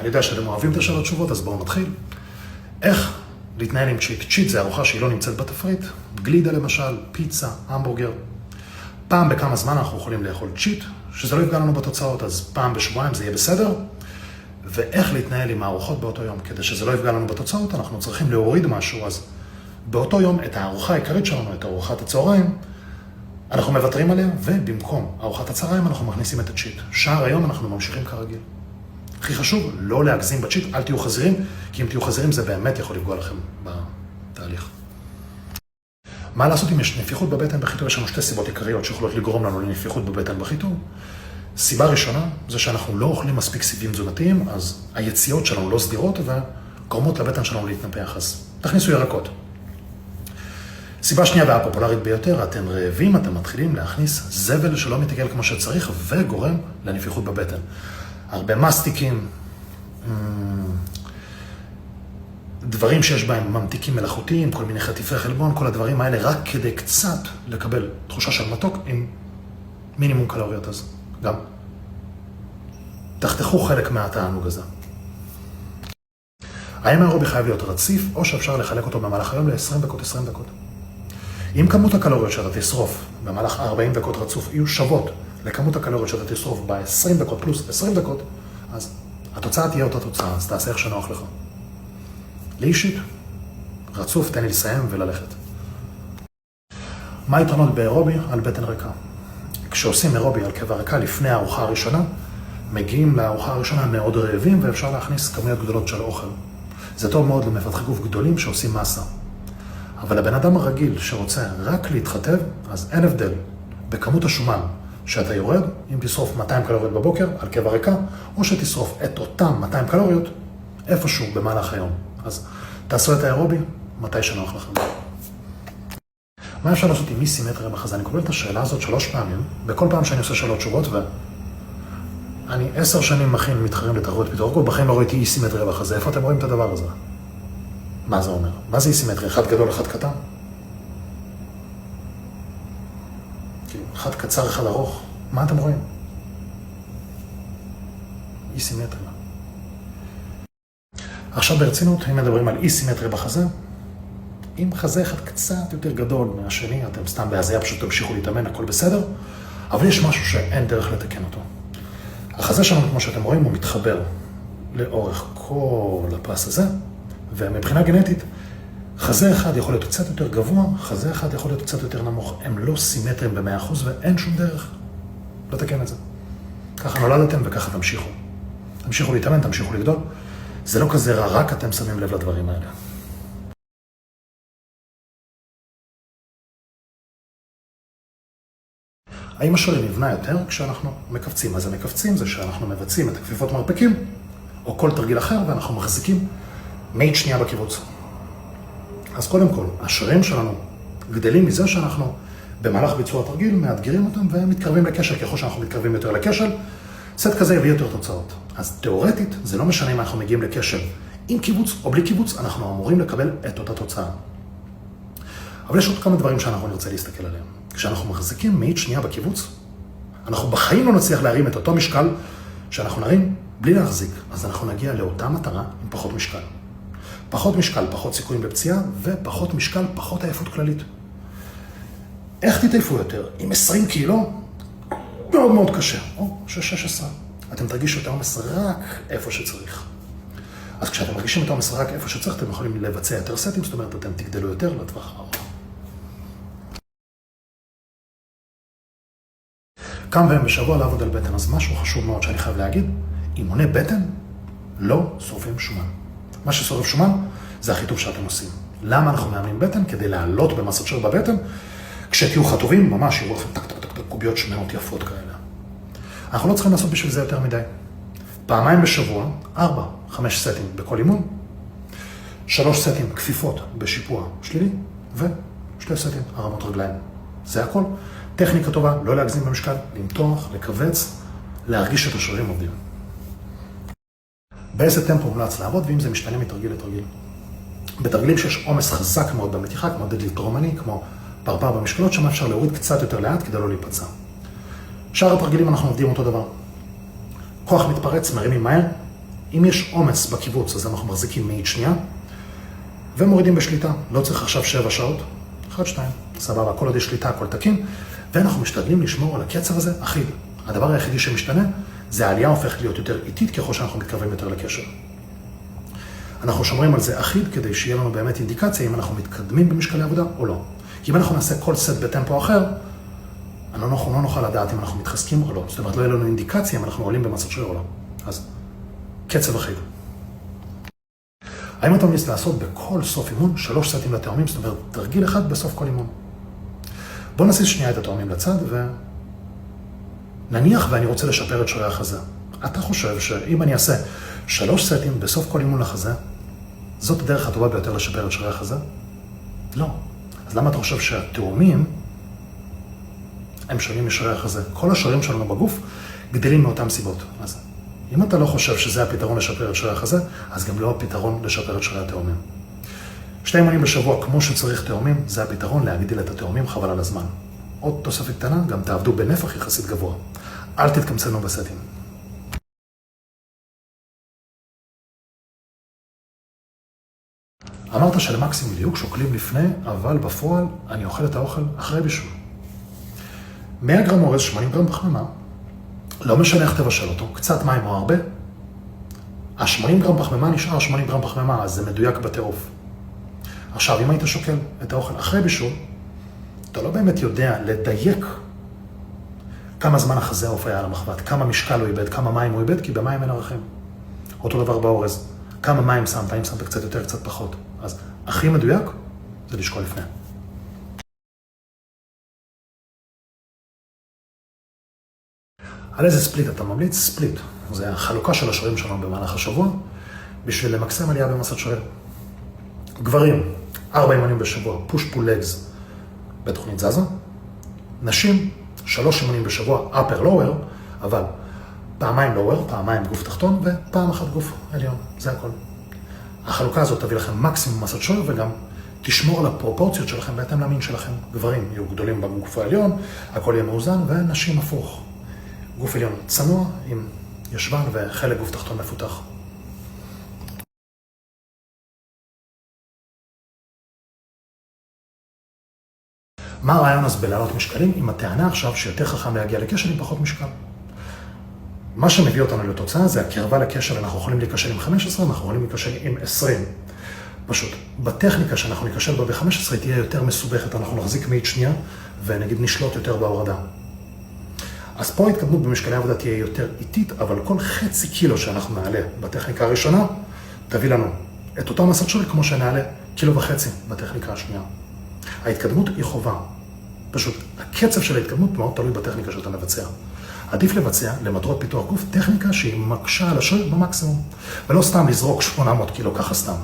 אני יודע שאתם אוהבים את השאלות תשובות, אז בואו נתחיל. איך להתנהל עם צ'יט? צ'יט זה ארוחה שהיא לא נמצאת בתפריט. גלידה למשל, פיצה, המבורגר. פעם בכמה זמן אנחנו יכולים לאכול צ'יט, שזה לא יפגע לנו בתוצאות, אז פעם בשבועיים זה יהיה בסדר. ואיך להתנהל עם הארוחות באותו יום, כדי שזה לא יפגע לנו בתוצאות, אנחנו צריכים להוריד משהו, אז באותו יום את הארוחה העיקרית שלנו, את ארוחת הצהריים, אנחנו מוותרים עליה, ובמקום ארוחת הצהריים אנחנו מכניסים את הצ'יט. שער היום אנחנו ממשיכים כרגיל. הכי חשוב, לא להגזים בצ'יט, אל תהיו חזירים, כי אם תהיו חזירים זה באמת יכול לפגוע לכם בתהליך. מה לעשות אם יש נפיחות בבטן בחיתור? יש לנו שתי סיבות עיקריות שיכולות לגרום לנו לנפיחות בבטן בחיתור. סיבה ראשונה זה שאנחנו לא אוכלים מספיק סיבים תזונתיים, אז היציאות שלנו לא סדירות וגורמות לבטן שלנו להתנפח, אז תכניסו ירקות. סיבה שנייה והפופולרית ביותר, אתם רעבים, אתם מתחילים להכניס זבל שלא מתגל כמו שצריך וגורם לנפיחות בבטן. הרבה מסטיקים, דברים שיש בהם ממתיקים מלאכותיים, כל מיני חטיפי חלבון, כל הדברים האלה רק כדי קצת לקבל תחושה של מתוק עם מינימום קלוריות, אז גם תחתכו חלק מהתענוג הזה. האם האירובי חייב להיות רציף או שאפשר לחלק אותו במהלך היום ל-20 דקות, 20 דקות. אם כמות הקלוריות שאתה תשרוף במהלך 40 דקות רצוף יהיו שוות לכמות הקלוריות שאתה תשרוף ב-20 דקות פלוס 20 דקות, אז התוצאה תהיה אותה תוצאה, אז תעשה איך שנוח לך. לי אישית, רצוף, תן לי לסיים וללכת. מה היתרונות באירובי על בטן ריקה? כשעושים אירובי על קיבה ריקה לפני הארוחה הראשונה, מגיעים לארוחה הראשונה מאוד רעבים ואפשר להכניס כמויות גדולות של אוכל. זה טוב מאוד למפתחי גוף גדולים שעושים מסה. אבל לבן אדם הרגיל שרוצה רק להתחתב, אז אין הבדל בכמות השומן שאתה יורד, אם תשרוף 200 קלוריות בבוקר על קיבה ריקה, או שתשרוף את אותם 200 קלוריות איפשהו במהלך היום. אז תעשו את האירובי מתי שנוח לכם. מה אפשר לעשות עם אי סימטריה בחזה? אני קובל את השאלה הזאת 3 פעמים, בכל פעם שאני עושה שאלות תשובות, ואני 10 שנים מכין מתחרים לתחרות פיתוח, בחיים לא ראיתי אי סימטריה בחזה. איפה אתם רואים את הדבר הזה? מה זה אומר? מה זה אי סימטריה? אחד גדול, אחד קטן? אחד קצר, אחד ארוך. מה אתם רואים? אי סימטריה. עכשיו ברצינות, אם מדברים על אי סימטריה בחזה, אם חזה אחד קצת יותר גדול מהשני, אתם סתם בהזיה, פשוט תמשיכו להתאמן, הכל בסדר, אבל יש משהו שאין דרך לתקן אותו. החזה שלנו, כמו שאתם רואים, הוא מתחבר לאורך כל הפס הזה, ומבחינה גנטית, חזה אחד יכול להיות קצת יותר גבוה, חזה אחד יכול להיות קצת יותר נמוך. הם לא סימטריים ב100% ואין שום דרך לתקן את זה. ככה נולדתם וככה תמשיכו. תמשיכו להתאמן, תמשיכו לגדול. זה לא כזה רע, רק אתם שמים לב לדברים האלה. האם השרירים נבנה יותר כשאנחנו מקפצים? אז המקפצים זה שאנחנו מבצעים את הכפיפות מרפקים, או כל תרגיל אחר, ואנחנו מחזיקים מאית שנייה בקיבוץ. אז קודם כל, השרירים שלנו גדלים מזה שאנחנו במהלך ביצוע התרגיל מאתגרים אותם ומתקרבים לקשר. ככל שאנחנו מתקרבים יותר לקשר, סט כזה יביא יותר תוצאות. אז תיאורטית, זה לא משנה אם אנחנו מגיעים לקשר עם קיבוץ או בלי קיבוץ, אנחנו אמורים לקבל את אותה תוצאה. אבל יש עוד כמה דברים שאנחנו נרצה להסתכל עליהם. כשאנחנו מחזיקים מאית שנייה בקיבוץ, אנחנו בחיים לא נצליח להרים את אותו משקל שאנחנו נרים בלי להחזיק. אז אנחנו נגיע לאותה מטרה עם פחות משקל. פחות משקל, פחות סיכויים בפציעה, ופחות משקל, פחות עייפות כללית. איך תתעייפו יותר? עם 20 קילו? מאוד מאוד קשה. או 16. אתם תרגישו את העומס רק איפה שצריך. אז כשאתם מרגישים את העומס רק איפה שצריך, אתם יכולים לבצע יותר סטים, זאת אומרת, אתם תגדלו יותר לטווח הארוך. כמה פעמים בשבוע לעבוד על בטן, אז משהו חשוב מאוד שאני חייב להגיד, אימוני בטן לא שורפים שומן. מה ששורף שומן זה החיתוך שאתם עושים. למה אנחנו מאמנים בטן? כדי לעלות במסת שריר בבטן, כשתהיו חטובים, ממש יראו לכם טק טק טק טק קוביות שמנות יפות כאלה. אנחנו לא צריכים לעשות בשביל זה יותר מדי. פעמיים בשבוע, 4-5 סטים בכל אימון, 3 סטים כפיפות בשיפוע שלילי, ו2 סטים הרמות רגליים. זה הכל. טכניקה טובה, לא להגזים במשקל, למתוח, לכווץ, להרגיש את השרירים עובדים. באיזה טמפו מומלץ לעבוד, ואם זה משתנה מתרגיל לתרגיל. בתרגילים שיש עומס חזק מאוד במתיחה, כמו דדליפט רומני, כמו פרפר במשקלות, שם אפשר להוריד קצת יותר לאט כדי לא להיפצע. שאר התרגילים אנחנו עובדים אותו דבר. כוח מתפרץ, מרימים מהר, אם יש עומס בקיבוץ, אז אנחנו מחזיקים מאית שנייה, ומורידים בשליטה. לא צריך עכשיו 7 שעות. 1, 2, סבבה, כל עוד יש שליטה, הכל תקין, ואנחנו משתדלים לשמור על הקצב הזה אחיד. הדבר היחידי שמשתנה, זה העלייה הופכת להיות יותר איטית ככל שאנחנו מתקרבים יותר לקשר. אנחנו שומרים על זה אחיד כדי שיהיה לנו באמת אינדיקציה אם אנחנו מתקדמים במשקלי עבודה או לא. כי אם אנחנו נעשה כל סט בטמפו אחר, אנחנו לא נוכל לדעת אם אנחנו מתחזקים או לא. זאת אומרת, לא יהיה לנו אינדיקציה אם אנחנו עולים במסת שריר או לא. אז קצב אחיד. האם אתה ממליץ לעשות בכל סוף אימון 3 סטים לתאומים, זאת אומרת, תרגיל אחד בסוף כל אימון. בוא נסיס שנייה את התאומים לצד ונניח ואני רוצה לשפר את שרירי החזה. אתה חושב שאם אני אעשה 3 סטים בסוף כל אימון לחזה, זאת הדרך הטובה ביותר לשפר את שרירי החזה? לא. אז למה אתה חושב שהתאומים הם שונים משרירי החזה? כל השרירים שלנו בגוף גדלים מאותן סיבות. אז אם אתה לא חושב שזה הפתרון לשפר את שרירי החזה, אז גם לא הפתרון לשפר את שרירי התאומים. 2 אימונים בשבוע כמו שצריך תאומים, זה הפתרון להגדיל את התאומים חבל על הזמן. עוד תוספת קטנה, גם תעבדו בנפח יחסית גבוה. אל תתקמצנו בסטים. אמרת שלמקסימום דיוק שוקלים לפני, אבל בפועל אני אוכל את האוכל אחרי בישול. 100 גרם אורז, 80 גרם פחמימה, לא משנה איך תבשל אותו, קצת מים או הרבה, ה-80 גרם פחמימה נשאר 80 גרם פחמימה, אז זה מדויק בטירוף. עכשיו, אם היית שוקל את האוכל אחרי בישול, אתה לא באמת יודע לדייק כמה זמן החזה העוף היה על המחבת, כמה משקל הוא איבד, כמה מים הוא איבד, כי במים אין ערכים. אותו דבר באורז. כמה מים שמת, אם שמת קצת יותר, קצת פחות. אז הכי מדויק זה לשקול לפני. על איזה ספליט אתה ממליץ? ספליט. זה החלוקה של השרירים שלנו במהלך השבוע, בשביל למקסם עלייה במסת שריר. גברים, 4 אימונים בשבוע, push pull legs בתוכנית זזה. נשים, 3 אימונים בשבוע, upper lower, אבל פעמיים lower, פעמיים גוף תחתון, ופעם אחת גוף עליון. זה הכל. החלוקה הזאת תביא לכם מקסימום מסת שריר, וגם תשמור על הפרופורציות שלכם בהתאם למין שלכם. גברים יהיו גדולים בגוף העליון, הכל יהיה מאוזן, ונשים הפוך. גוף עליון צנוע עם ישבן וחלק גוף תחתון מפותח. מה הרעיון אז בלהעלות משקלים? עם הטענה עכשיו שיותר חכם להגיע לקשר עם פחות משקל. מה שמביא אותנו לתוצאה זה הקרבה לקשר, אנחנו יכולים להיקשר עם 15, אנחנו יכולים להיקשר עם 20. פשוט, בטכניקה שאנחנו ניקשר בה ב-15 תהיה יותר מסובכת, אנחנו נחזיק מאית שנייה ונגיד נשלוט יותר בהורדה. אז פה ההתקדמות במשקלי העבודה תהיה יותר איטית, אבל כל חצי קילו שאנחנו נעלה בטכניקה הראשונה, תביא לנו את אותה מסת שריר כמו שנעלה 1.5 קילו בטכניקה השנייה. ההתקדמות היא חובה. פשוט, הקצב של ההתקדמות מאוד תלוי בטכניקה שאתה מבצע. עדיף לבצע למטרות פיתוח גוף טכניקה שהיא מקשה על השריר במקסימום, ולא סתם לזרוק 800 קילו ככה סתם.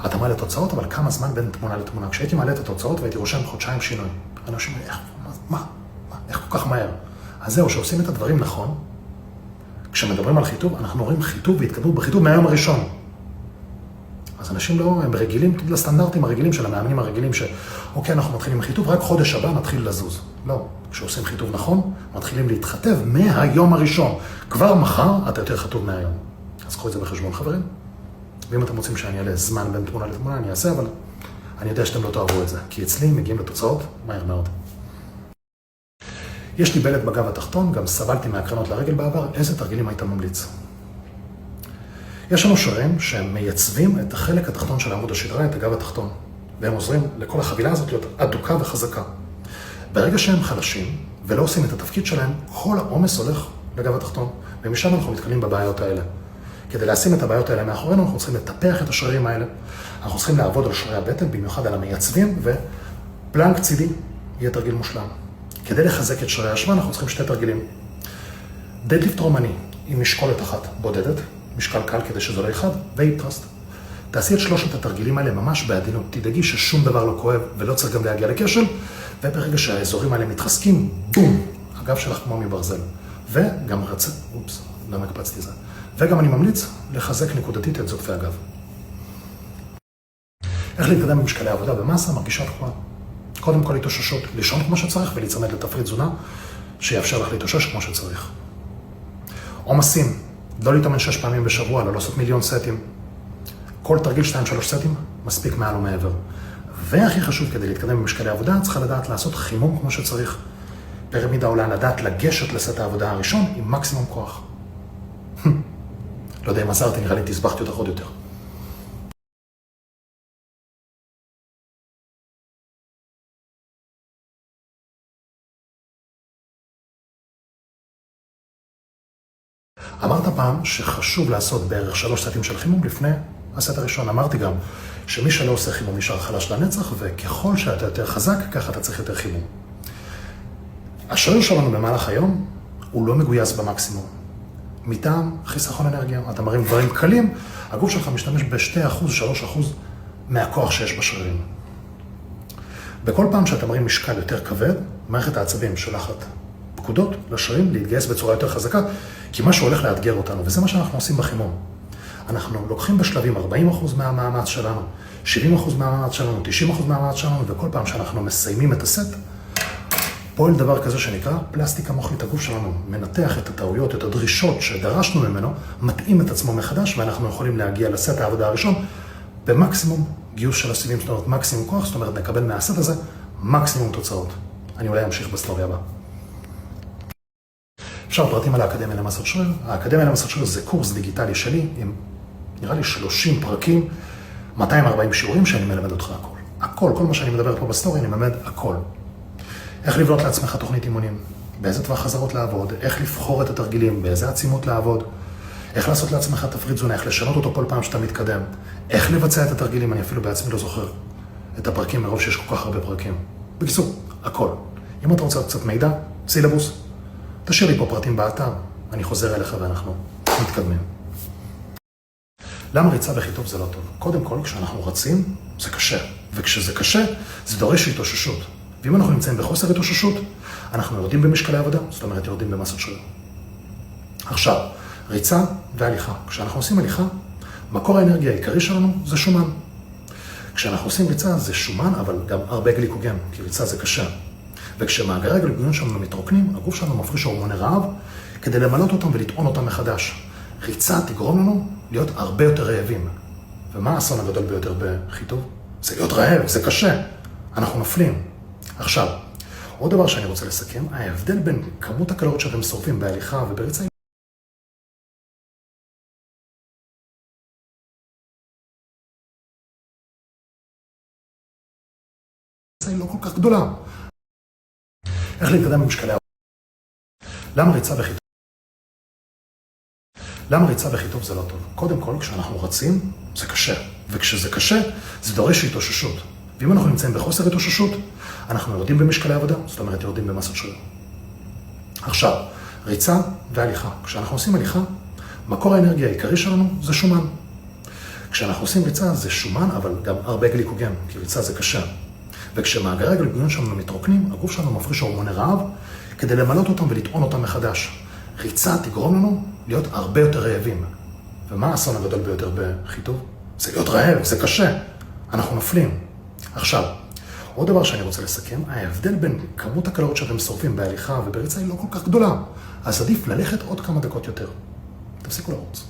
אתה מעלה תוצאות, אבל כמה זמן בין תמונה לתמונה? כשהייתי מעלה את התוצאות והייתי רושם חודשיים שינוי. אנשים אומרים, איך כל כך מהר? אז זהו, שעושים את הדברים נכון. כשמדברים על חיתוב, אנחנו רואים חיתוב והתקדמות בחיתוב מהיום הראשון. אז אנשים לא, הם רגילים לסטנדרטים הרגילים של המאמנים הרגילים אוקיי, אנחנו מתחילים עם חיתוב, רק חודש הבא נתחיל לזוז. לא, כשעושים חיתוב נכון, מתחילים להתחתב מהיום הראשון. כבר מחר אתה יותר חתוב מהיום. אז קחו את זה בחשבון, חברים. ואם אתם רוצים שאני אעלה זמן בין תמונה לתמונה, אני אעשה, אבל אני יודע שאתם לא תאהבו את זה, כי אצלי מגיעים לתוצאות מהר מאוד. יש לי בלט בגב התחתון, גם סבלתי מהקרנות לרגל בעבר, איזה תרגילים היית ממליץ? יש לנו שרירים שהם מייצבים את החלק התחתון של עמוד השדרה, את הגב התחתון, והם עוזרים לכל החבילה הזאת להיות אדוקה וחזקה. ברגע שהם חלשים ולא עושים את התפקיד שלהם, כל העומס הולך לגב התחתון, ומשם אנחנו מתקלים בבעיות האלה. כדי לשים את הבעיות האלה מאחורינו, אנחנו צריכים לטפח את השרירים האלה, אנחנו צריכים לעבוד על שרירי הבטן, במיוחד על המייצבים, ופלנק צידי יהיה תרגיל מושלם. כדי לחזק את שרירי השמן, אנחנו צריכים 2 תרגילים. דדליפט רומני עם משקולת אחת בודדת, משקל קל כדי שזה לא אחד, והיפ-טרסט. תעשי את 3 התרגילים האלה ממש בעדינות. תדאגי ששום דבר לא כואב ולא צריך גם להגיע לכשל, וברגע שהאזורים האלה מתחזקים, בום, הגב שלך כמו מברזל. וגם למה הקפצתי זה? וגם אני ממליץ לחזק נקודתית את זוקפי הגב. איך להתקדם במשקלי עבודה במסה מרגישה תקועה. קודם כל התאוששות, לישון כמו שצריך ולהיצמד לתפריט תזונה שיאפשר לך להתאושש כמו שצריך. עומסים, לא להתאמן 6 פעמים בשבוע, לא לעשות מיליון סטים. כל תרגיל 2-3 סטים מספיק מעל ומעבר. והכי חשוב כדי להתקדם במשקלי עבודה, צריכה לדעת לעשות חימום כמו שצריך. פירמידה עולה לדעת לגשת לסט העבודה הראשון עם מקסימום כוח. לא יודע אם עזרתי, נראה לי תסבכתי אותך עוד יותר. אמרת פעם שחשוב לעשות בערך 3 סטים של חימום לפני הסט הראשון. אמרתי גם שמי שלא עושה חימום נשאר חלש לנצח, וככל שאתה יותר חזק, ככה אתה צריך יותר חימום. השריר שלנו במהלך היום הוא לא מגויס במקסימום. מטעם חיסכון אנרגיה, אתה מרים דברים קלים, הגוף שלך משתמש ב2%, 3% מהכוח שיש בשרירים. בכל פעם שאתה מרים משקל יותר כבד, מערכת העצבים שולחת פקודות לשרירים להתגייס בצורה יותר חזקה, כי משהו הולך לאתגר אותנו, וזה מה שאנחנו עושים בחימום. אנחנו לוקחים בשלבים 40% מהמאמץ שלנו, 70% מהמאמץ שלנו, 90% מהמאמץ שלנו, וכל פעם שאנחנו מסיימים את הסט, פועל דבר כזה שנקרא פלסטיקה מוחית. הגוף שלנו מנתח את הטעויות, את הדרישות שדרשנו ממנו, מתאים את עצמו מחדש, ואנחנו יכולים להגיע לסט העבודה הראשון במקסימום גיוס של הסיבים, זאת אומרת מקסימום כוח, זאת אומרת נקבל מהסט הזה מקסימום תוצאות. אני אולי אמשיך בסטורי הבא. אפשר פרטים על האקדמיה למסת שריר. האקדמיה למסת שריר זה קורס דיגיטלי שלי עם נראה לי 30 פרקים, 240 שיעורים שאני מלמד אותך הכל. הכל, כל מה שאני מדבר פה בסטורי, אני מלמד הכל. איך לבנות לעצמך תוכנית אימונים, באיזה טווח חזרות לעבוד, איך לבחור את התרגילים, באיזה עצימות לעבוד, איך לעשות לעצמך תפריט תזונה, איך לשנות אותו כל פעם שאתה מתקדם, איך לבצע את התרגילים, אני אפילו בעצמי לא זוכר את הפרקים מרוב שיש כל כך הרבה פרקים. בקיצור, הכל. אם אתה רוצה קצת מידע, סילבוס, תשאיר לי פה פרטים באתר, אני חוזר אליך ואנחנו מתקדמים. למה ריצה בכי טוב זה לא טוב? קודם כל, כשאנחנו רצים, זה קשה. וכשזה קשה, זה דורש התאוששות. ואם אנחנו נמצאים בחוסר התאוששות, אנחנו יורדים במשקלי עבודה, זאת אומרת יורדים במסת שריר. עכשיו, ריצה והליכה. כשאנחנו עושים הליכה, מקור האנרגיה העיקרי שלנו זה שומן. כשאנחנו עושים ריצה זה שומן, אבל גם הרבה גליקוגן, כי ריצה זה קשה. וכשמאגרי הגליקוגן שלנו מתרוקנים, הגוף שלנו מפריש הורמוני רעב כדי למלות אותם ולטעון אותם מחדש. ריצה תגרום לנו להיות הרבה יותר רעבים. ומה האסון הגדול ביותר בכי טוב? זה להיות רעב, זה קשה. אנחנו נופלים. עכשיו, עוד דבר שאני רוצה לסכם, ההבדל בין כמות הקלוריות שאתם שורפים בהליכה ובריצה היא לא כל כך גדולה. איך להתקדם במשקלי עבודה? למה ריצה בכי טוב זה לא טוב? קודם כל, כשאנחנו רצים, זה קשה. וכשזה קשה, זה דורש התאוששות. ואם אנחנו נמצאים בחוסר התאוששות, אנחנו יורדים במשקלי עבודה, זאת אומרת יורדים במסת שריר. עכשיו, ריצה והליכה. כשאנחנו עושים הליכה, מקור האנרגיה העיקרי שלנו זה שומן. כשאנחנו עושים ריצה זה שומן, אבל גם הרבה גליקוגן, כי ריצה זה קשה. וכשמאגרי הגליקוגן שלנו מתרוקנים, הגוף שלנו מפריש הורמוני רעב כדי למלות אותם ולטעון אותם מחדש. ריצה תגרום לנו להיות הרבה יותר רעבים. ומה האסון הגדול ביותר בכי טוב? זה להיות רעב, זה קשה. אנחנו נופלים. עכשיו, עוד דבר שאני רוצה לסכם, ההבדל בין כמות הקלוריות שאתם שורפים בהליכה ובריצה היא לא כל כך גדולה. אז עדיף ללכת עוד כמה דקות יותר. תפסיקו לרוץ.